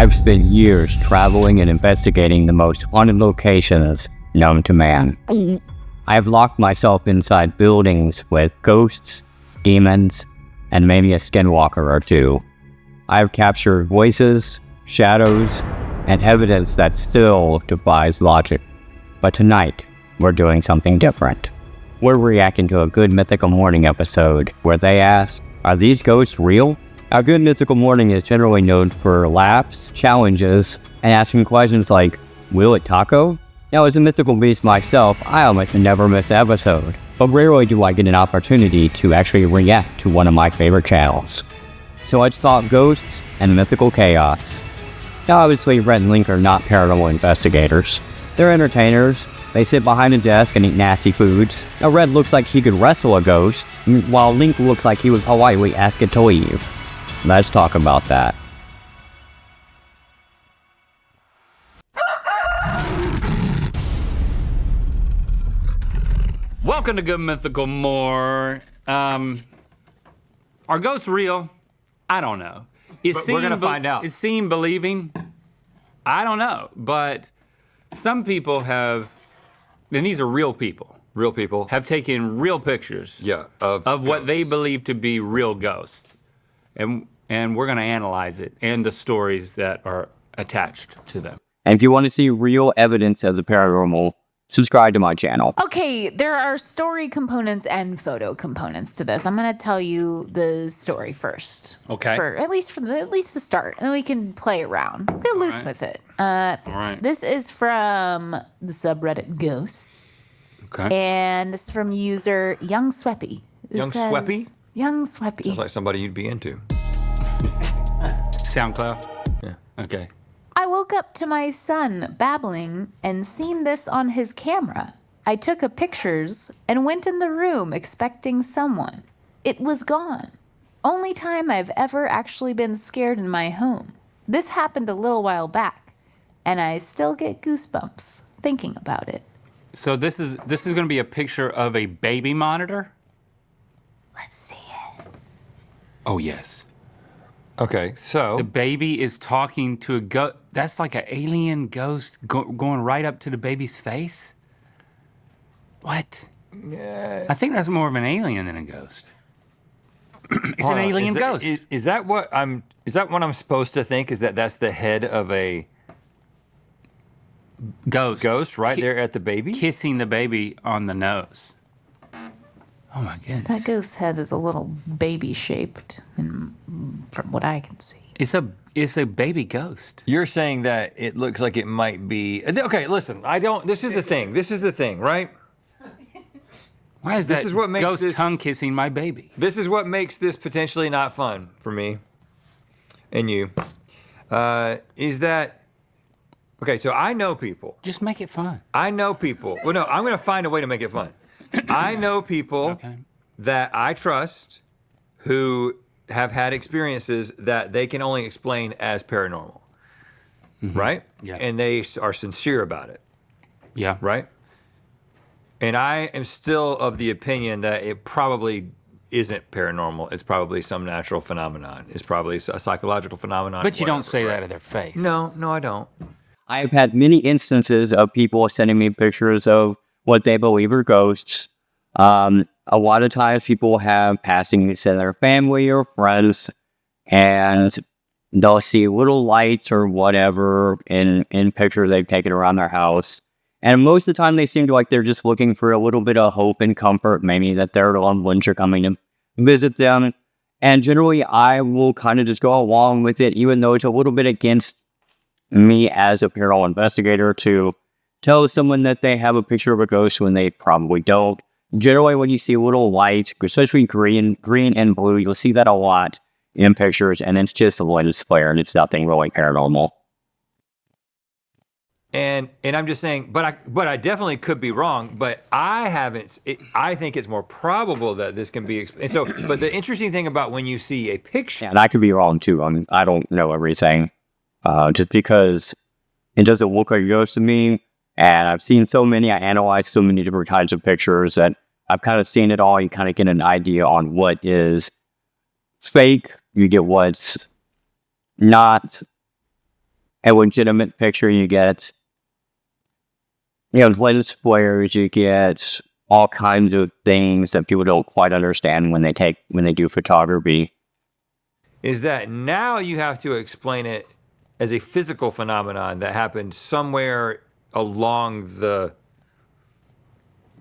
I've spent years traveling and investigating the most haunted locations known to man. I've locked myself inside buildings with ghosts, demons, and maybe a skinwalker or two. I've captured voices, shadows, and evidence that still defies logic. But tonight, we're doing something different. We're reacting to a Good Mythical Morning episode where they ask, are these ghosts real? Our Good Mythical Morning is generally known for laughs, challenges, and asking questions like, will it taco? Now, as a Mythical Beast myself, I almost never miss an episode, but rarely do I get an opportunity to actually react to one of my favorite channels. So let's talk ghosts and mythical chaos. Now, obviously, Rhett and Link are not paranormal investigators. They're entertainers. They sit behind a desk and eat nasty foods. Now, Rhett looks like he could wrestle a ghost, while Link looks like he would politely ask it to leave. Let's talk about that. Welcome to Good Mythical More. Are ghosts real? I don't know. But we're gonna find out. Is seeing believing? I don't know. But some people have, and these are real people. Real people. Have taken real pictures. Yeah, of what they believe to be real ghosts. And we're gonna analyze it and the stories that are attached to them. And if you want to see real evidence of the paranormal, subscribe to my channel. Okay, there are story components and photo components to this. I'm gonna tell you the story first. Okay. At least to start, and then we can play around. Get loose with it. All right. This is from the subreddit Ghosts. Okay. And this is from user Young Sweppy. Young Sweppy? Young Sweppy. Sounds like somebody you'd be into. SoundCloud? Yeah. Okay. I woke up to my son babbling and seen this on his camera. I took a pictures and went in the room expecting someone. It was gone. Only time I've ever actually been scared in my home. This happened a little while back, and I still get goosebumps thinking about it. So this is gonna be a picture of a baby monitor? Let's see it. Oh yes. Okay, so The baby is talking to a ghost. That's like an alien ghost going right up to the baby's face? What? I think that's more of an alien than a ghost. It's an alien ghost. Is that what I'm supposed to think? Is that's the head of a Ghost right there at the baby? kissing the baby on the nose. Oh my goodness. That ghost head is a little baby shaped, from what I can see. It's a baby ghost. You're saying that it looks like it might be. Okay, listen. This is the thing, right? Why is This that is what makes ghost this- tongue kissing my baby? This is what makes this potentially not fun for me and you. Is that okay? So I know people. Just make it fun. I know people. Well, no, I'm going to find a way to make it fun. I know people Okay. that I trust who have had experiences that they can only explain as paranormal, right? Yeah. And they are sincere about it, Yeah. right? And I am still of the opinion that it probably isn't paranormal. It's probably some natural phenomenon. It's probably a psychological phenomenon. But you don't whatever, say right? that to their face. No, I don't. I've had many instances of people sending me pictures of what they believe are ghosts. A lot of times people have passings in their family or friends, and they'll see little lights or whatever in pictures they've taken around their house. And most of the time they seem to like they're just looking for a little bit of hope and comfort, maybe that their loved ones are coming to visit them. And generally I will kind of just go along with it, even though it's a little bit against me as a paranormal investigator to tell someone that they have a picture of a ghost when they probably don't. Generally, when you see little lights, especially green and blue, you'll see that a lot in pictures, and it's just a lens flare, and it's nothing really paranormal. And I'm just saying, but I definitely could be wrong. But I haven't. I think it's more probable that this can be. And so, but the interesting thing about when you see a picture, And I could be wrong too. I don't know everything. Just because it doesn't look like a ghost to me, and I've seen so many, I analyzed so many different kinds of pictures that I've kind of seen it all. You kind of get an idea on what is fake. You get what's not a legitimate picture. You get, lens flares, you get all kinds of things that people don't quite understand when they do photography. Is that now you have to explain it as a physical phenomenon that happened somewhere along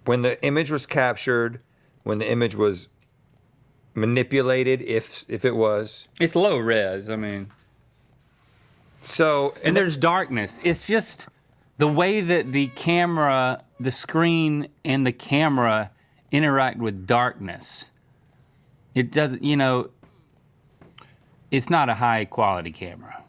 when the image was captured, when the image was manipulated, if it was. It's low res. I mean, so and there's darkness. It's just the way that the camera, the screen, and the camera interact with darkness. It doesn't, it's not a high quality camera.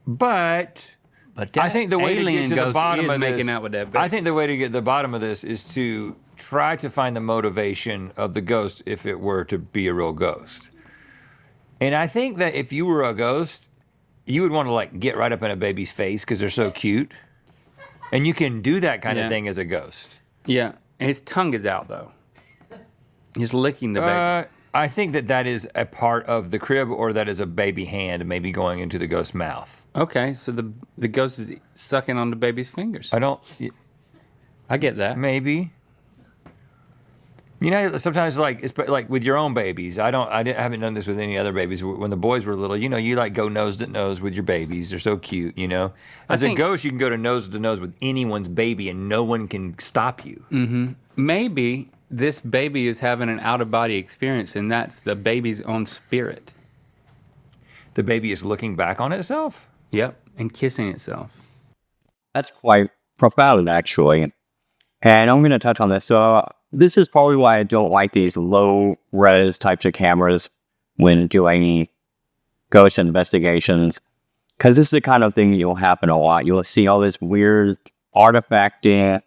But I think the way to get to the bottom of this, out with that I think the way to get to the bottom of this is to try to find the motivation of the ghost if it were to be a real ghost. And I think that if you were a ghost, you would want to like get right up in a baby's face because they're so cute. And you can do that kind of thing as a ghost. Yeah. His tongue is out though. He's licking the baby. I think that is a part of the crib, or that is a baby hand maybe going into the ghost's mouth. Okay, so the ghost is sucking on the baby's fingers. I get that. Maybe. Sometimes it's like with your own babies. I haven't done this with any other babies. When the boys were little, you like go nose to nose with your babies. They're so cute, As a ghost, you can go to nose with anyone's baby and no one can stop you. Mm-hmm. Maybe this baby is having an out-of-body experience, and that's the baby's own spirit. The baby is looking back on itself? Yep, and kissing itself. That's quite profound, actually. And I'm going to touch on this. So this is probably why I don't like these low-res types of cameras when doing ghost investigations, because this is the kind of thing that will happen a lot. You'll see all this weird artifacting.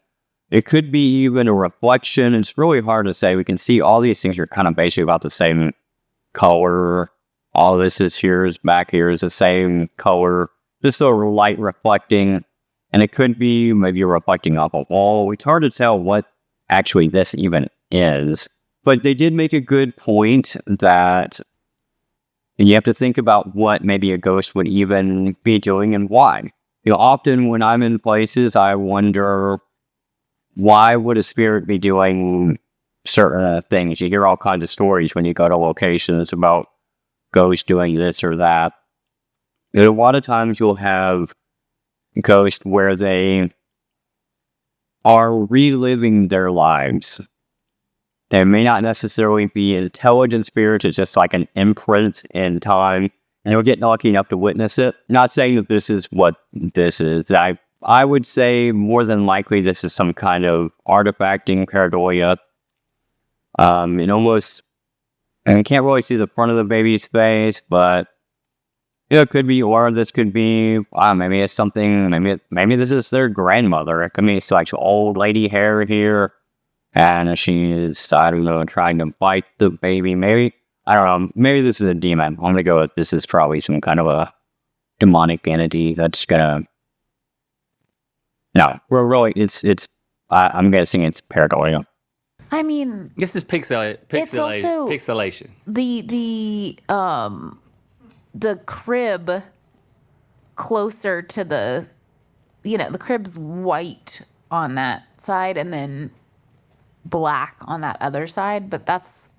It could be even a reflection. It's really hard to say. We can see all these things are kind of basically about the same color. All this back here is the same color. Just a light reflecting. And it could be maybe you're reflecting off a wall. It's hard to tell what actually this even is. But they did make a good point that you have to think about what maybe a ghost would even be doing and why. Often when I'm in places, I wonder, why would a spirit be doing certain things? You hear all kinds of stories when you go to locations about ghosts doing this or that. And a lot of times you'll have ghosts where they are reliving their lives. They may not necessarily be intelligent spirits. It's just like an imprint in time. And you'll get lucky enough to witness it. Not saying that this is what this is. I would say more than likely this is some kind of artifacting pareidolia. And you can't really see the front of the baby's face, but it could be, or this could be, maybe it's something, maybe this is their grandmother. It could be like old lady hair here, and she is, trying to bite the baby. Maybe, I don't know, maybe this is a demon. I'm going to go with this is probably some kind of a demonic entity that's gonna. No, we're really, I'm guessing it's pareidolia. I mean, this is it's also pixelation. The crib closer to the crib's white on that side and then black on that other side, but that's,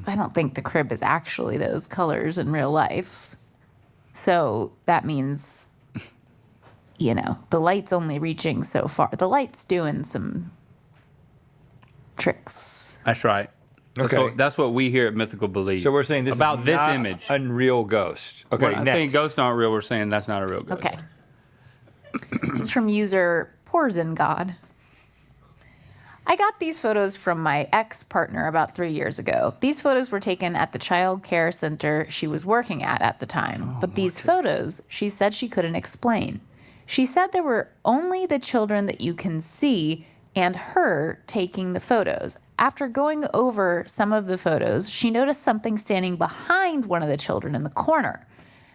I don't think the crib is actually those colors in real life. So that means, the light's only reaching so far. The light's doing some tricks. That's right. Okay. That's what we here at Mythical believe. So we're saying this about is this not image. A real ghost. Okay, We're not saying ghosts aren't real. We're saying that's not a real ghost. Okay. This is from user Porzin God. I got these photos from my ex-partner about 3 years ago. These photos were taken at the child care center she was working at the time. But these photos, she said she couldn't explain. She said there were only the children that you can see and her taking the photos. After going over some of the photos, she noticed something standing behind one of the children in the corner.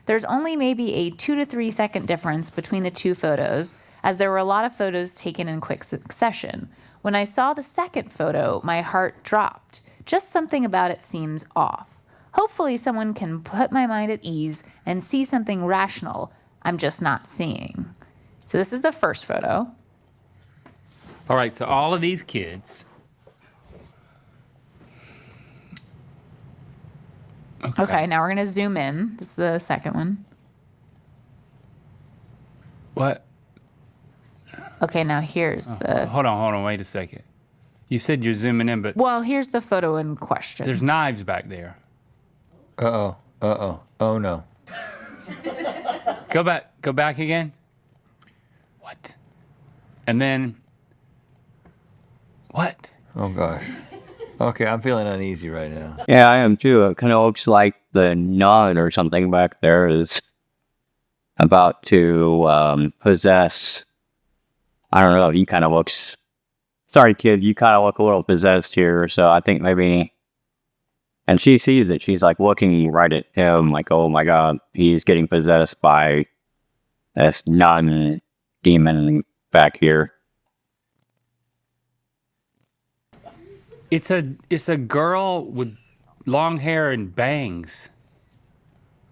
There's only maybe a 2 to 3 second difference between the two photos, as there were a lot of photos taken in quick succession. When I saw the second photo, my heart dropped. Just something about it seems off. Hopefully someone can put my mind at ease and see something rational. I'm just not seeing. So this is the first photo. All right, so all of these kids. Okay, now we're going to zoom in. This is the second one. What? Okay, now here's the... Hold on, wait a second. You said you're zooming in, but Well, here's the photo in question. there's knives back there. Uh-oh. Uh-oh. Oh, no. Go back again. What? And then, what? Oh, gosh. Okay, I'm feeling uneasy right now. Yeah, I am too. It kind of looks like the nun or something back there is about to possess. I don't know. He kind of looks. Sorry, kid. You kind of look a little possessed here. So I think maybe. And she sees it. She's like looking right at him, like, "Oh my God, he's getting possessed by this nun demon back here." It's a girl with long hair and bangs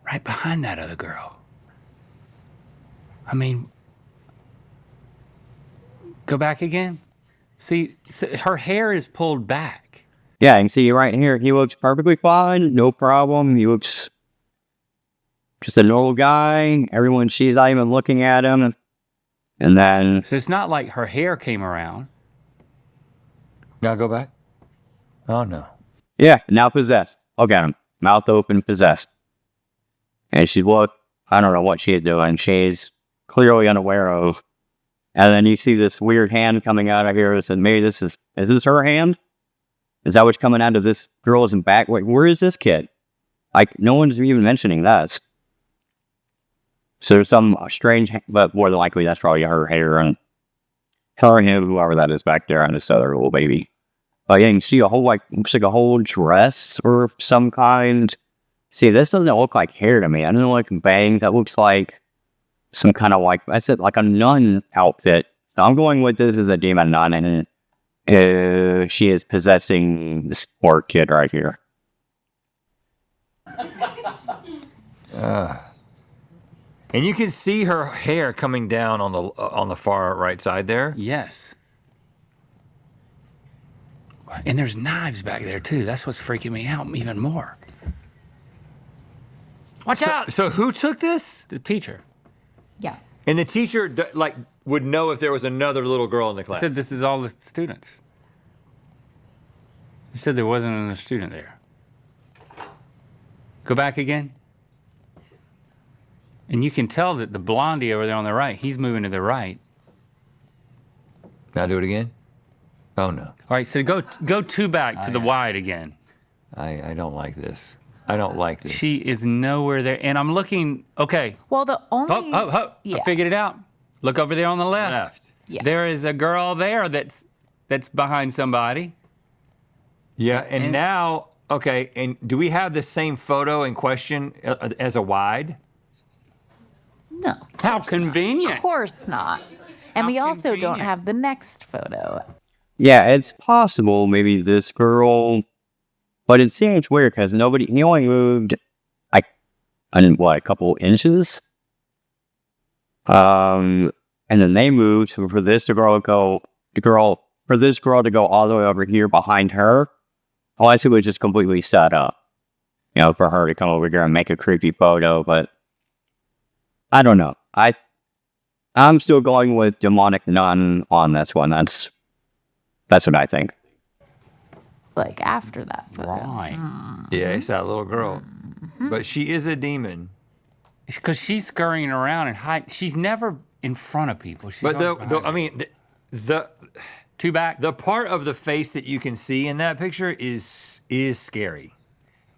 right behind that other girl. I mean, go back again. See, her hair is pulled back. Yeah, you can see right here. He looks perfectly fine, no problem. He looks just a normal guy. She's not even looking at him. And then, So it's not like her hair came around. Now go back. Oh, no. yeah, now possessed. Look at him, mouth open, possessed. And I don't know what she's doing. She's clearly unaware of. And then you see this weird hand coming out of here. And maybe is this her hand? Is that what's coming out of this girl's back? Wait, where is this kid? Like, no one's even mentioning that. So there's some strange, but more than likely that's probably her hair and her and him, whoever that is back there on this other little baby. But yeah, you can see looks like a whole dress or some kind. See, this doesn't look like hair to me. I don't know, like bangs. That looks like some kind of like a nun outfit. So I'm going with this as a demon nun, and she is possessing this poor kid right here. And you can see her hair coming down on the far right side there. Yes. And there's knives back there too. That's what's freaking me out even more. Watch out! So who took this? The teacher Yeah. And the teacher would know if there was another little girl in the class. said this is all the students. He said there wasn't another student there. Go back again. And you can tell that the blondie over there on the right, he's moving to the right. Now do it again. Oh no. All right, so go two back to the wide again. I don't like this. I don't like this. She is nowhere there. And I'm looking, okay. Well, the only... I figured it out. Look over there on the left. Left. Yeah. There is a girl there that's behind somebody. Yeah, and now, okay, and do we have the same photo in question as a wide? No. How convenient. Of course not. And How we also don't convenient. have the next photo. Yeah, it's possible maybe this girl, but it seems weird because he only moved like, a couple inches? And then they moved for this girl to go all the way over here behind her. Unless it was just completely set up, for her to come over here and make a creepy photo, but I don't know. I'm still going with demonic nun on this one. That's what I think. Like after that photo. Right. Yeah, it's that little girl. But she is a demon. Because she's scurrying around and hiding. She's never in front of people. She's But always behind them. Two back. The part of the face that you can see in that picture is scary.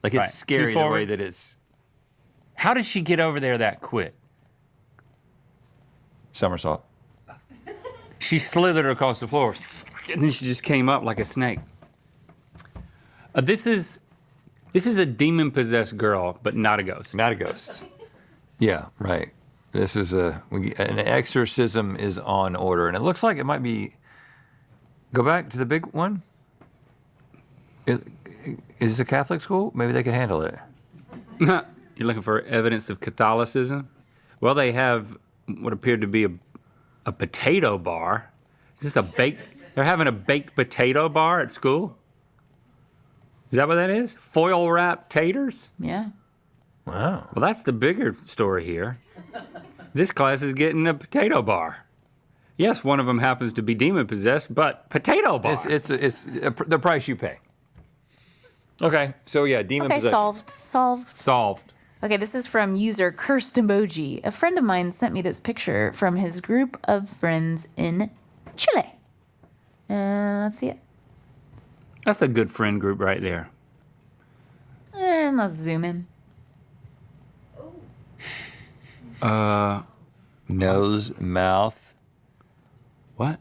Like it's Right. scary Two the way forward. that it's How does she get over there that quick? somersault. She slithered across the floor, and then she just came up like a snake. This is a demon-possessed girl, but not a ghost. Not a ghost. Yeah, right. This is an exorcism is on order, and it looks like it might be. Go back to the big one. Is this a Catholic school? Maybe they could handle it. You're looking for evidence of Catholicism? Well, they have what appeared to be a potato bar. Is this a baked? They're having a baked potato bar at school? Is that what that is? Foil wrapped taters? Yeah. Wow. Well, that's the bigger story here. This class is getting a potato bar. Yes, one of them happens to be demon possessed, but potato bar. It's the price you pay. Okay, so yeah, demon Okay, possession. Solved. Okay, this is from user Cursed Emoji. A friend of mine sent me this picture from his group of friends in Chile. Let's see it. That's a good friend group right there. And let's zoom in. Nose, mouth. What?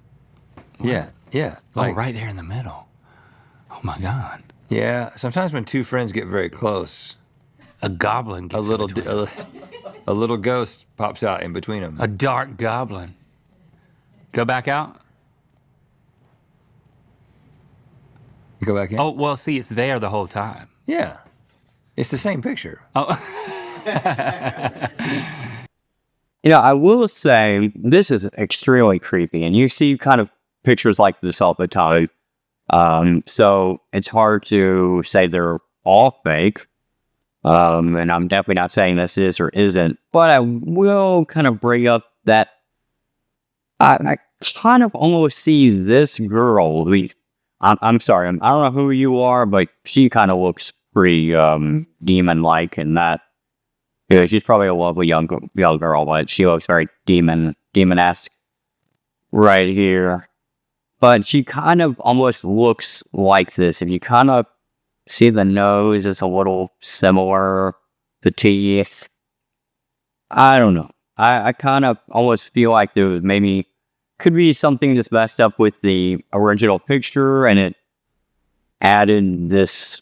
Yeah. Oh, right there in the middle. Oh my God. Yeah. Sometimes when two friends get very close, A goblin a gets little in between. a little ghost pops out in between them. A dark goblin. Go back out. You go back in. Oh, well, see, it's there the whole time. Yeah. It's the same picture. I will say this is extremely creepy, and you see kind of pictures like this all the time. So it's hard to say they're all fake. And I'm definitely not saying this is or isn't, but I will kind of bring up that I kind of almost see this girl. I'm sorry, I don't know who you are, but she kind of looks pretty demon-like in that. Yeah, she's probably a lovely young girl, but she looks very demon-esque right here. But she kind of almost looks like this. If you kind of see the nose is a little similar, the teeth. I don't know. I kind of almost feel like there was maybe could be something that's messed up with the original picture and it added this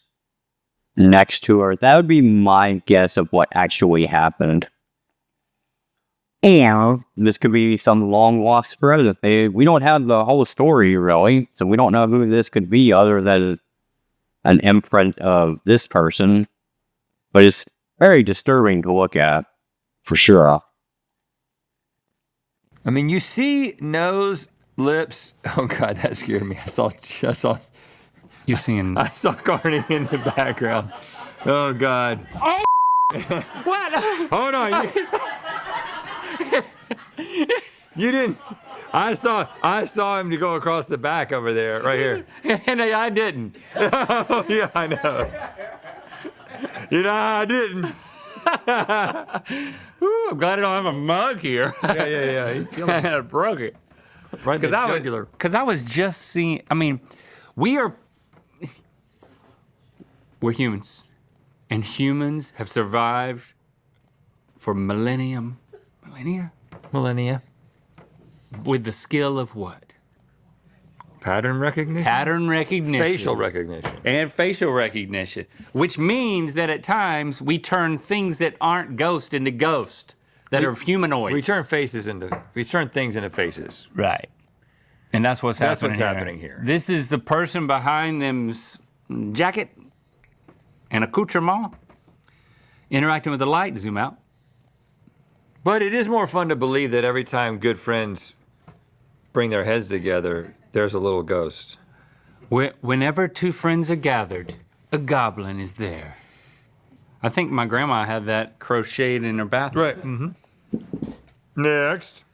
next to her. That would be my guess of what actually happened. And this could be some long lost present. We don't have the whole story really, so we don't know who this could be other than an imprint of this person. But it's very disturbing to look at, for sure. I mean, you see nose, lips. Oh God, that scared me. I saw. You're seeing. I saw Carney in the background. Oh God. What? Hold on. You didn't. I saw him to go across the back over there, right here. And I didn't. Oh yeah, I know. I didn't. Ooh, I'm glad I don't have a mug here. Yeah. He killed him. I broke it. Right in the jugular. Because I was just seeing. I mean, we're humans, and humans have survived for millennia, with the skill of what? Pattern recognition. Pattern recognition. Facial recognition. And facial recognition, which means that at times we turn things that aren't ghost into ghost, that are humanoid. We turn things into faces. Right. And that's what's happening here. This is the person behind them's jacket and accoutrement interacting with the light. Zoom out. But it is more fun to believe that every time good friends bring their heads together, there's a little ghost. Whenever two friends are gathered, a goblin is there. I think my grandma had that crocheted in her bathroom. Right. Mm-hmm. Next.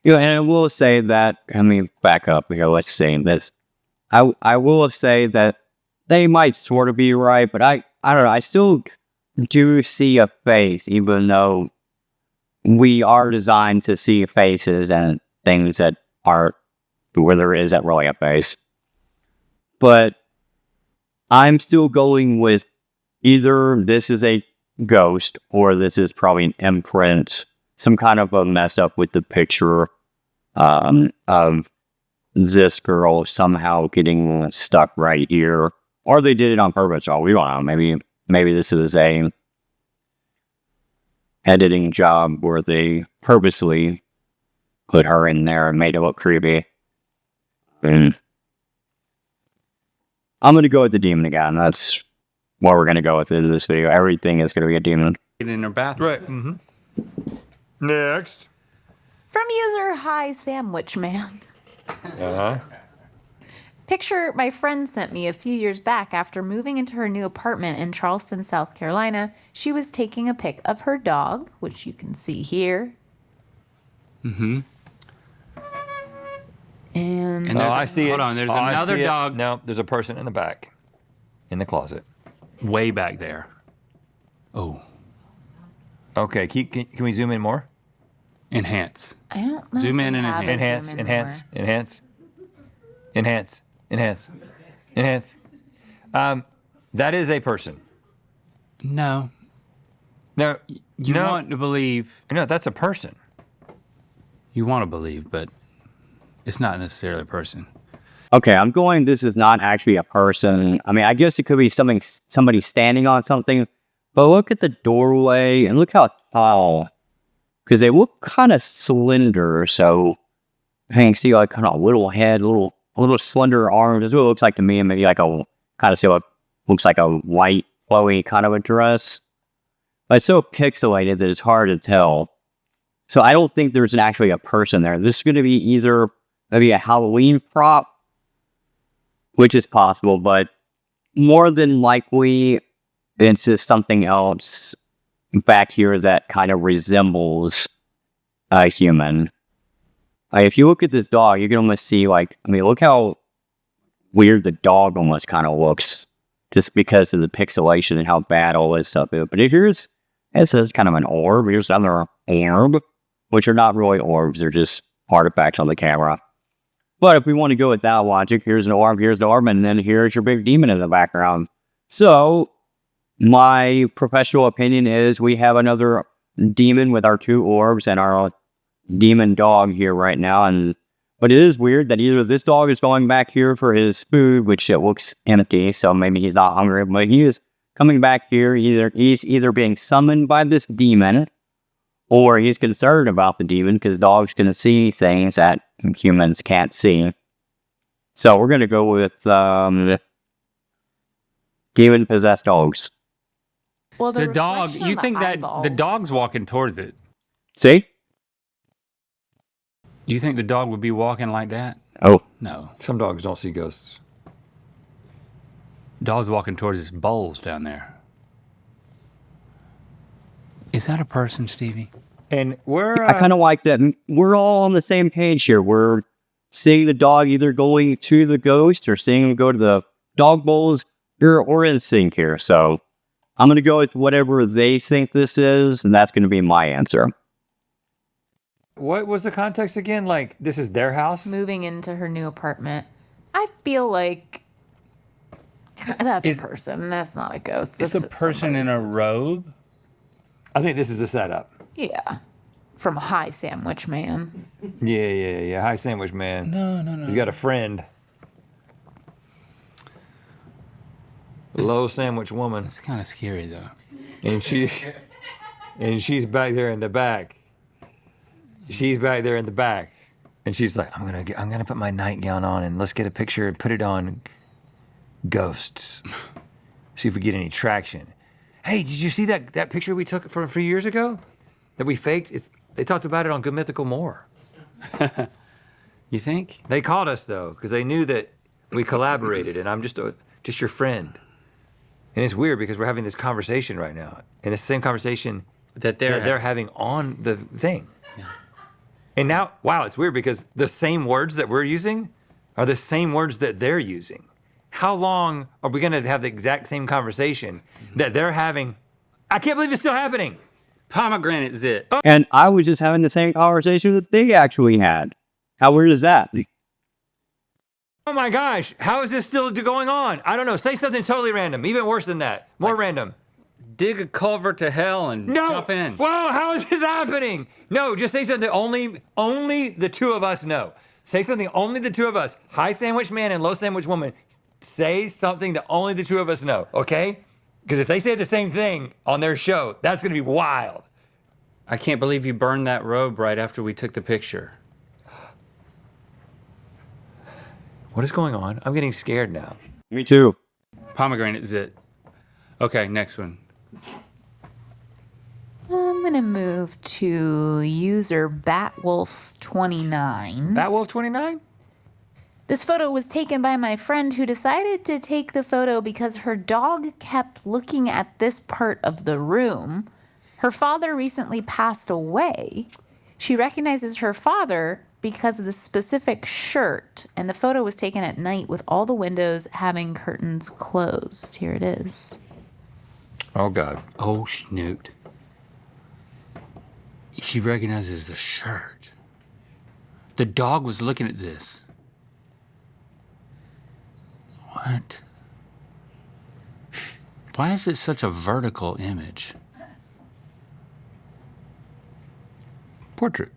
And I will say that, back up here, let's say this. I will say that they might sort of be right, but I don't know, I still do see a face, even though we are designed to see faces and things that aren't where there isn't really a face. But I'm still going with either this is a ghost or this is probably an imprint, some kind of a mess up with the picture of this girl somehow getting stuck right here. Or they did it on purpose. Oh, we don't know. Maybe this is a editing job where they purposely put her in there and made it look creepy. And I'm going to go with the demon again. That's what we're going to go with in this video. Everything is going to be a demon. In her bathroom. Right. Mm-hmm. Next. From user Hi Sandwich Man. Uh-huh. Picture my friend sent me a few years back after moving into her new apartment in Charleston, South Carolina. She was taking a pic of her dog, which you can see here. Mm-hmm. And there's I see it. Hold on, there's I another see it. dog No, there's a person in the back, in the closet. way back there. Oh, Okay, can we zoom in more? enhance. I don't know. Zoom if in we and have a Enhance, zoom in enhance, more. enhance, enhance, enhance, enhance. That is a person. No, No, you no, want to believe. no, that's a person. You want to believe, but it's not necessarily a person. Okay, I'm going, this is not actually a person. I mean, I guess it could be somebody standing on something, but look at the doorway and look how tall. Because they look kind of slender, so you can see like kind of a little head, a little slender arms. That's what it looks like to me, and maybe like a kind of see what looks like a white, flowy kind of a dress. But it's so pixelated that it's hard to tell. So I don't think there's actually a person there. This is going to be either maybe a Halloween prop, which is possible, but more than likely, it's just something else back here that kind of resembles a human. If you look at this dog, you can almost see look how weird the dog almost kind of looks, just because of the pixelation and how bad all this stuff is. But it says kind of an orb. Here's another orb, which are not really orbs; they're just artifacts on the camera. But if we want to go with that logic, here's an orb, and then here's your big demon in the background. So my professional opinion is we have another demon with our 2 orbs and our demon dog here right now. But it is weird that either this dog is going back here for his food, which it looks empty, so maybe he's not hungry, but he is coming back here. He's either being summoned by this demon, or he's concerned about the demon because dogs can see things that humans can't see. So we're going to go with demon-possessed dogs. Well, The dog, reflection you on the think that the eyeballs- dog's walking towards it. See? You think the dog would be walking like that? Oh. No. Some dogs don't see ghosts. Dog's walking towards his bowls down there. Is that a person, Stevie? And we're I kind of like that. We're all on the same page here. We're seeing the dog either going to the ghost or seeing him go to the dog bowls or in sync here. So I'm going to go with whatever they think this is, and that's going to be my answer. What was the context again? Like, this is their house? moving into her new apartment. I feel like that's a person. That's not a ghost. It's This a is person in a somebody's- robe. I think this is a setup. Yeah. From Hi Sandwich Man. Yeah. Hi, Sandwich Man. No. He's got a friend. Low Sandwich Woman. It's kind of scary though. And she's back there in the back. She's back there in the back. And she's like, I'm gonna put my nightgown on and let's get a picture and put it on ghosts. See if we get any traction. Hey, did you see that picture we took from a few years ago? That we faked? They talked about it on Good Mythical More. You think? They called us though, because they knew that we collaborated and I'm just your friend. And it's weird because we're having this conversation right now. And it's the same conversation That they're having on the thing. Yeah. And now, wow, it's weird because the same words that we're using are the same words that they're using. How long are we going to have the exact same conversation that they're having? I can't believe it's still happening. Pomegranate zit. And I was just having the same conversation that they actually had. How weird is that? Oh my gosh, how is this still going on? I don't know. Say something totally random, even worse than that. More random. Dig a culvert to hell and No. jump in. Whoa, how is this happening? No, just say something only the two of us know. Say something only the two of us. High Sandwich Man and Low Sandwich Woman. Say something that only the two of us know, okay? Because if they say the same thing on their show, that's going to be wild. I can't believe you burned that robe right after we took the picture. What is going on? I'm getting scared now. Me too. Pomegranate zit. Okay, next one. gonna move to user Batwolf29. Batwolf29? This photo was taken by my friend who decided to take the photo because her dog kept looking at this part of the room. Her father recently passed away. She recognizes her father because of the specific shirt, and the photo was taken at night with all the windows having curtains closed. Here it is. Oh, God. Oh, Snoot. She recognizes the shirt. The dog was looking at this. What? Why is it such a vertical image? Portrait.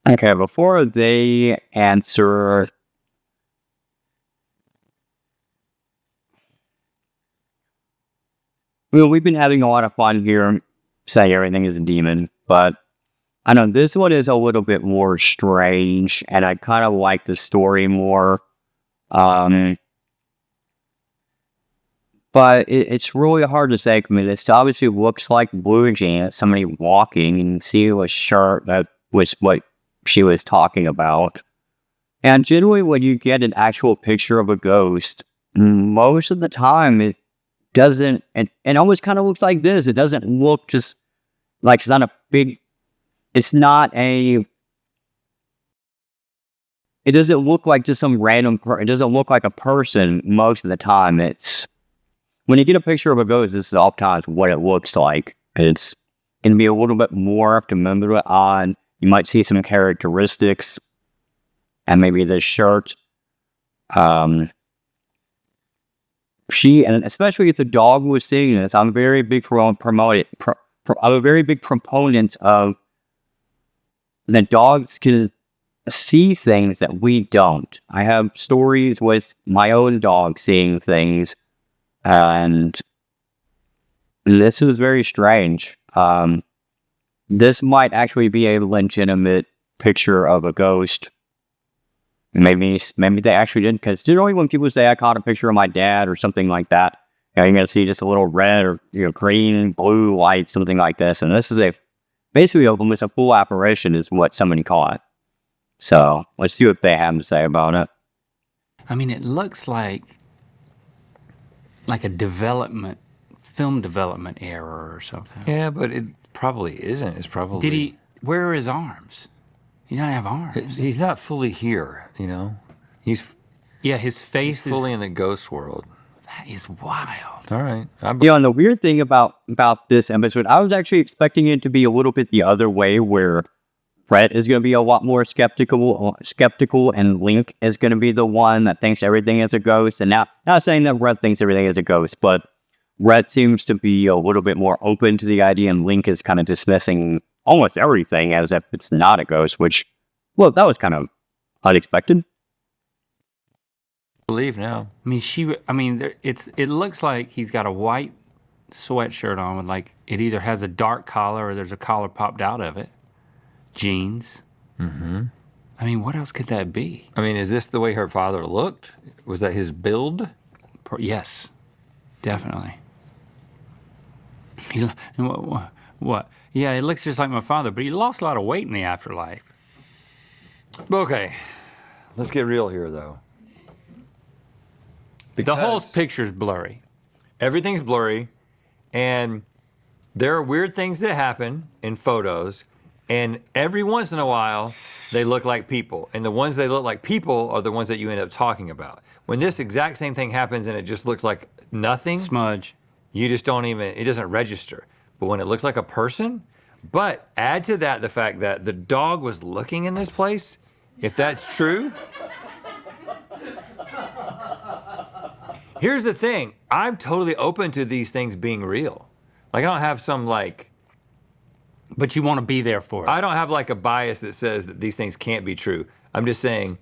Okay, before they answer, well, we've been having a lot of fun here saying everything is a demon, but I know this one is a little bit more strange, and I kind of like the story more. But it's really hard to say. I mean, this obviously looks like blue jeans, somebody walking, and you see a shirt that was what she was talking about. And generally, when you get an actual picture of a ghost, most of the time it doesn't, it almost kind of looks like this. It doesn't look just like it's not a big, it's not a, it doesn't look like just some random, it doesn't look like a person most of the time. It's, when you get a picture of a ghost, this is oftentimes what it looks like. It's going to be a little bit more to remember it on. You might see some characteristics, and maybe this shirt. She, and especially if the dog was seeing this, I'm a very big proponent of that dogs can see things that we don't. I have stories with my own dog seeing things. And this is very strange. This might actually be a legitimate picture of a ghost. Maybe they actually didn't, because generally when people say I caught a picture of my dad or something like that, you're gonna see just a little red or green and blue light, something like this. And this is basically almost a full apparition is what somebody caught. So let's see what they have to say about it. I mean, it looks like a film development error or something. Yeah, but it probably isn't. It's probably... Where are his arms? He doesn't have arms. He's not fully here, He's his face is fully in the ghost world. That is wild. All right. And the weird thing about this episode, I was actually expecting it to be a little bit the other way, where Rhett is going to be a lot more skeptical, and Link is going to be the one that thinks everything is a ghost. And now, not saying that Rhett thinks everything is a ghost, but Rhett seems to be a little bit more open to the idea, and Link is kind of dismissing almost everything as if it's not a ghost, which, well, that was kind of unexpected. Believe now. It looks like he's got a white sweatshirt on with it either has a dark collar or there's a collar popped out of it. Jeans. Mm-hmm. What else could that be? Is this the way her father looked? Was that his build? Yes, definitely. What? Yeah, he looks just like my father, but he lost a lot of weight in the afterlife. Okay, let's get real here, though. The whole picture's blurry. Everything's blurry, and there are weird things that happen in photos. And every once in a while, they look like people. And the ones they look like people are the ones that you end up talking about. When this exact same thing happens and it just looks like nothing. Smudge. You just don't even, it doesn't register. But when it looks like a person, but add to that the fact that the dog was looking in this place, if that's true. Here's the thing. I'm totally open to these things being real. I don't have some But you want to be there for it. I don't have a bias that says that these things can't be true. I'm just saying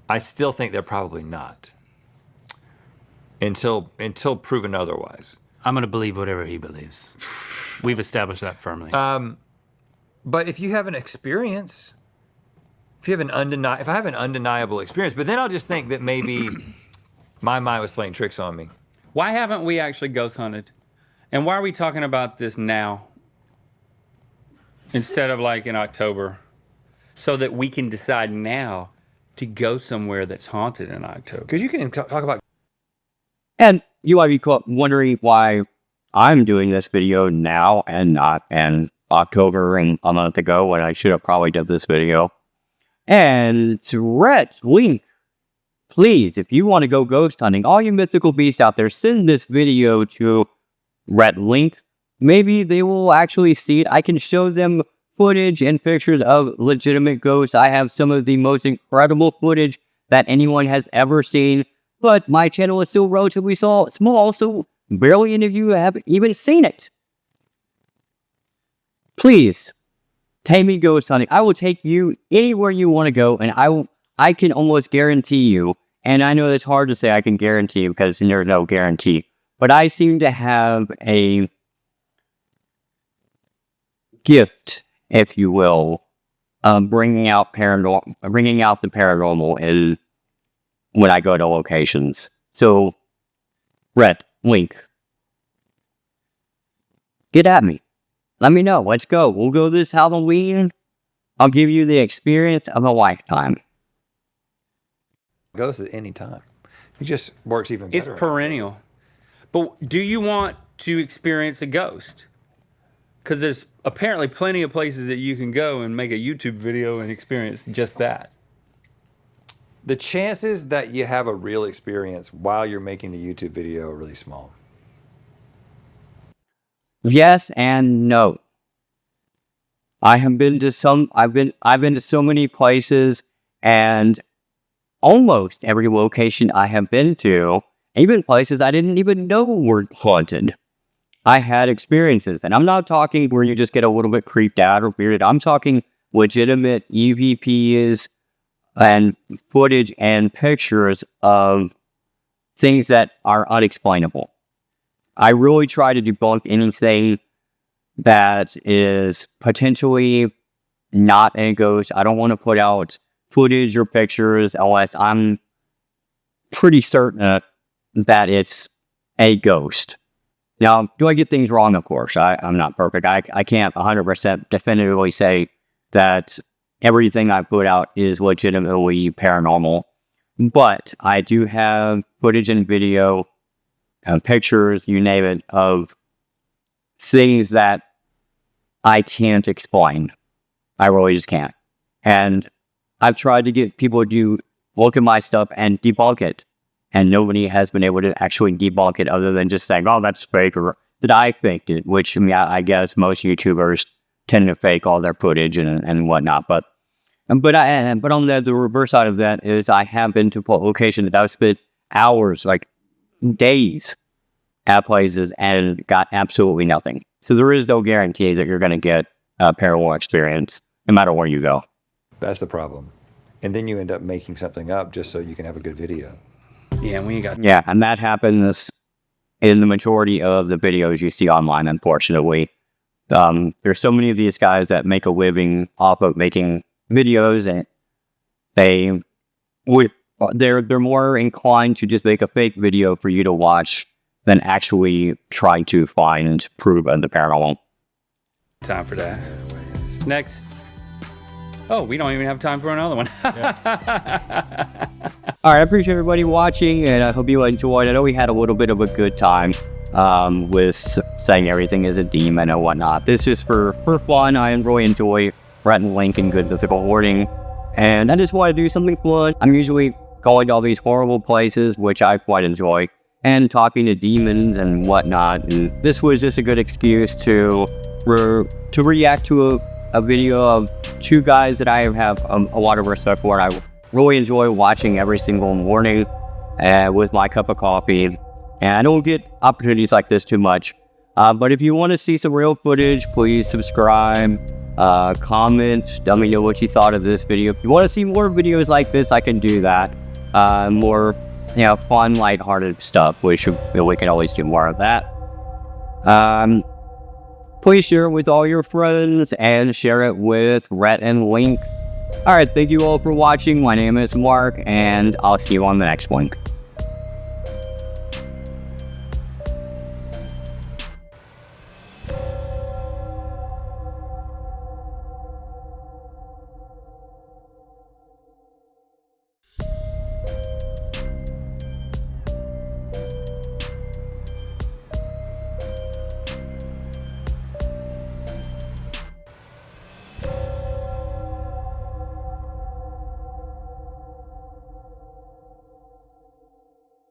I still think they're probably not. Until proven otherwise. I'm going to believe whatever he believes. We've established that firmly. But if you have an experience, if I have an undeniable experience, but then I'll just think that maybe my mind was playing tricks on me. Why haven't we actually ghost hunted? And why are we talking about this now? instead of like in October, so that we can decide now to go somewhere that's haunted in October. Because you can talk about. And you might be wondering why I'm doing this video now and not in October and a month ago when I should have probably done this video. And to Rhett Link, please, if you want to go ghost hunting, all you mythical beasts out there, send this video to Rhett Link. Maybe they will actually see it. I can show them footage and pictures of legitimate ghosts. I have some of the most incredible footage that anyone has ever seen, but my channel is still relatively small, so barely any of you have even seen it. Please, take me ghost hunting. I will take you anywhere you want to go, and I can almost guarantee you, and I know it's hard to say I can guarantee you because there's no guarantee, but I seem to have a gift, if you will, bringing out the paranormal in when I go to locations. So, Rhett Link, get at me. Let me know. Let's go. We'll go this Halloween. I'll give you the experience of a lifetime. Ghosts at any time. It just works even better. It's perennial. But do you want to experience a ghost? Because there's apparently plenty of places that you can go and make a YouTube video and experience just that. The chances that you have a real experience while you're making the YouTube video are really small. Yes and no. I've been to so many places, and almost every location I have been to, even places I didn't even know were haunted, I had experiences. And I'm not talking where you just get a little bit creeped out or weirded. I'm talking legitimate EVPs and footage and pictures of things that are unexplainable. I really try to debunk anything that is potentially not a ghost. I don't want to put out footage or pictures unless I'm pretty certain that it's a ghost. Now, do I get things wrong? Of course. I'm not perfect. I can't 100% definitively say that everything I put out is legitimately paranormal. But I do have footage and video, pictures, you name it, of things that I can't explain. I really just can't. And I've tried to get people to look at my stuff and debunk it. And nobody has been able to actually debunk it other than just saying, oh, that's fake, or that I faked it, which, I mean, I guess most YouTubers tend to fake all their footage and whatnot. But on the reverse side of that is I have been to a location that I've spent hours, like days, at places and got absolutely nothing. So there is no guarantee that you're going to get a paranormal experience no matter where you go. That's the problem. And then you end up making something up just so you can have a good video. Yeah, we got. Yeah, and that happens in the majority of the videos you see online, unfortunately. There's so many of these guys that make a living off of making videos, and they're more inclined to just make a fake video for you to watch than actually try to find proof of the paranormal. Time for that. Next. Oh, we don't even have time for another one. All right, I appreciate everybody watching, and I hope you enjoyed. I know we had a little bit of a good time with saying everything is a demon and whatnot. This is for fun. I really enjoy Rhett Link and Good Mythical Morning, and I just want to do something fun. I'm usually going to all these horrible places, which I quite enjoy, and talking to demons and whatnot. And this was just a good excuse to react to a video of two guys that I have a lot of respect for. I really enjoy watching every single morning with my cup of coffee. And I don't get opportunities like this too much. But if you want to see some real footage, please subscribe, comment, let me know what you thought of this video. If you want to see more videos like this, I can do that. More, fun, lighthearted stuff, which we can always do more of that. Please share it with all your friends and share it with Rhett and Link. All right, thank you all for watching. My name is Mark, and I'll see you on the next one.